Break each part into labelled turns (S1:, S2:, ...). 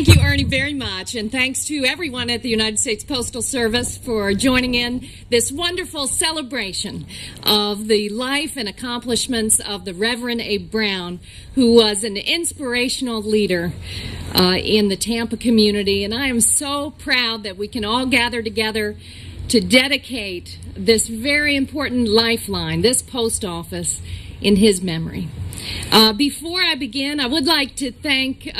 S1: Thank you, Ernie, very much, and thanks to everyone at the United States Postal Service for joining in this wonderful celebration of the life and accomplishments of the Reverend Abe Brown, who was an inspirational leader in the Tampa community, and I am so proud that we can all gather together to dedicate this very important lifeline, this post office, in his memory. Before I begin, I would like to thank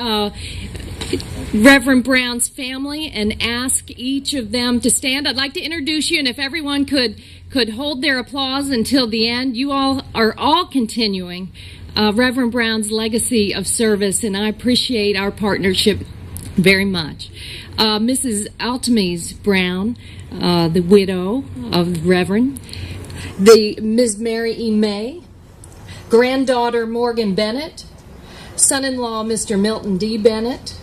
S1: Reverend Brown's family and ask each of them to stand. I'd like to introduce you, and if everyone could hold their applause until the end. You all are continuing Reverend Brown's legacy of service, and I appreciate our partnership very much. Mrs. Altemis Brown, the widow of the Reverend, Ms. Mary E. May, granddaughter Morgan Bennett, son-in-law Mr. Milton D. Bennett,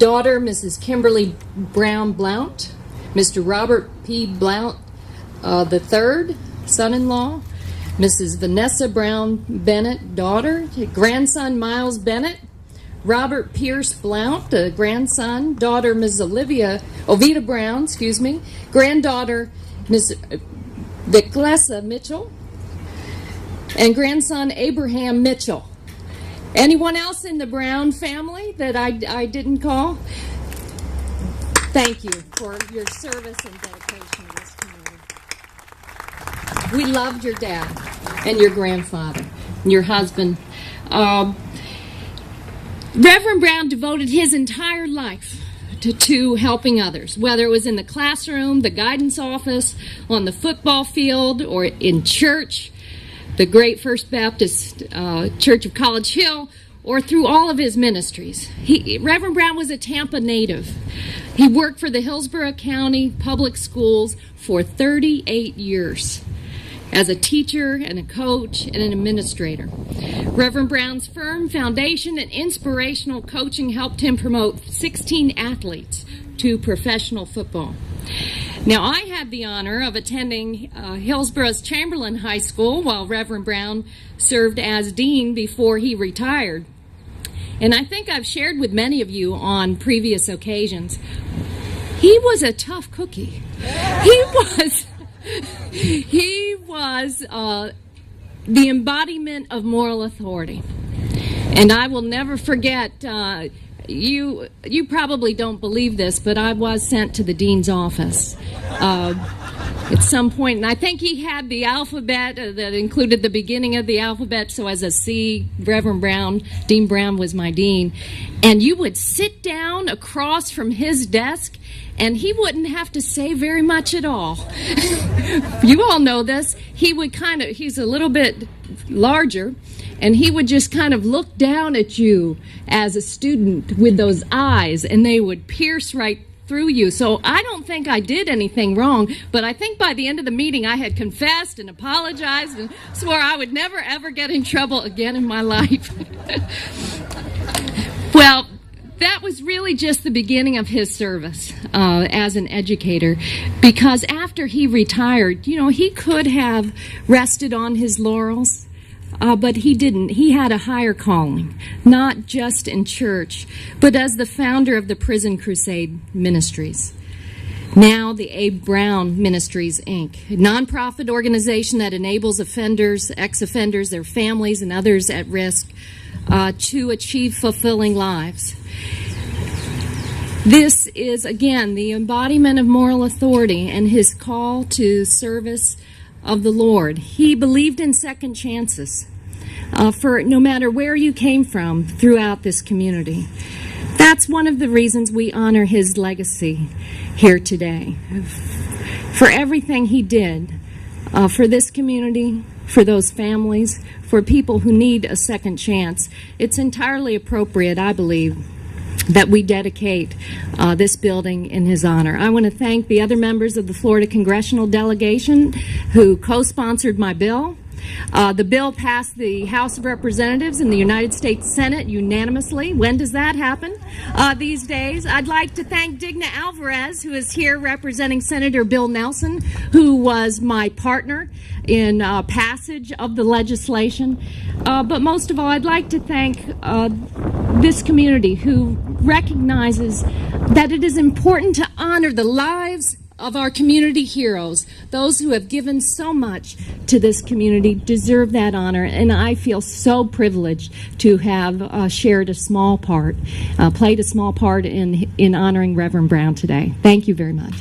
S1: daughter Mrs. Kimberly Brown Blount, Mr. Robert P. Blount III, son-in-law, Mrs. Vanessa Brown Bennett, daughter, grandson Miles Bennett, Robert Pierce Blount, grandson, daughter Ms. Ovita Brown, granddaughter Ms. Viclessa Mitchell, and grandson Abraham Mitchell. Anyone else in the Brown family that I didn't call? Thank you for your service and dedication to this community. We loved your dad and your grandfather and your husband. Reverend Brown devoted his entire life to helping others, whether it was in the classroom, the guidance office, on the football field, or in church, the great First Baptist Church of College Hill, or through all of his ministries. Reverend Brown was a Tampa native. He worked for the Hillsborough County Public Schools for 38 years as a teacher and a coach and an administrator. Reverend Brown's firm, foundation, and inspirational coaching helped him promote 16 athletes to professional football. Now, I had the honor of attending Hillsborough's Chamberlain High School while Reverend Brown served as dean before he retired. And I think I've shared with many of you on previous occasions, he was a tough cookie. He was the embodiment of moral authority. And I will never forget, you probably don't believe this, but I was sent to the dean's office at some point, and I think he had the alphabet that included the beginning of the alphabet, so as a C, Reverend Brown, Dean Brown was my dean, and you would sit down across from his desk, and he wouldn't have to say very much at all. You all know this. He's a little bit larger, and he would just kind of look down at you as a student with those eyes, and they would pierce right through you. So I don't think I did anything wrong, but I think by the end of the meeting I had confessed and apologized and swore I would never ever get in trouble again in my life. Well, that was really just the beginning of his service as an educator, because after he retired, he could have rested on his laurels, but he didn't. He had a higher calling, not just in church, but as the founder of the Prison Crusade Ministries. Now the Abe Brown Ministries, Inc., a nonprofit organization that enables offenders, ex-offenders, their families, and others at risk to achieve fulfilling lives. This is, again, the embodiment of moral authority and his call to service of the Lord. He believed in second chances for no matter where you came from throughout this community. That's one of the reasons we honor his legacy here today. For everything he did for this community, for those families, for people who need a second chance, it's entirely appropriate, I believe, that we dedicate this building in his honor. I want to thank the other members of the Florida Congressional Delegation who co-sponsored my bill. The bill passed the House of Representatives and the United States Senate unanimously. When does that happen these days? I'd like to thank Digna Alvarez, who is here representing Senator Bill Nelson, who was my partner in passage of the legislation. But most of all, I'd like to thank this community who recognizes that it is important to honor the lives of our community heroes. Those who have given so much to this community deserve that honor, and I feel so privileged to have shared a small part, played a small part in honoring Reverend Brown today. Thank you very much.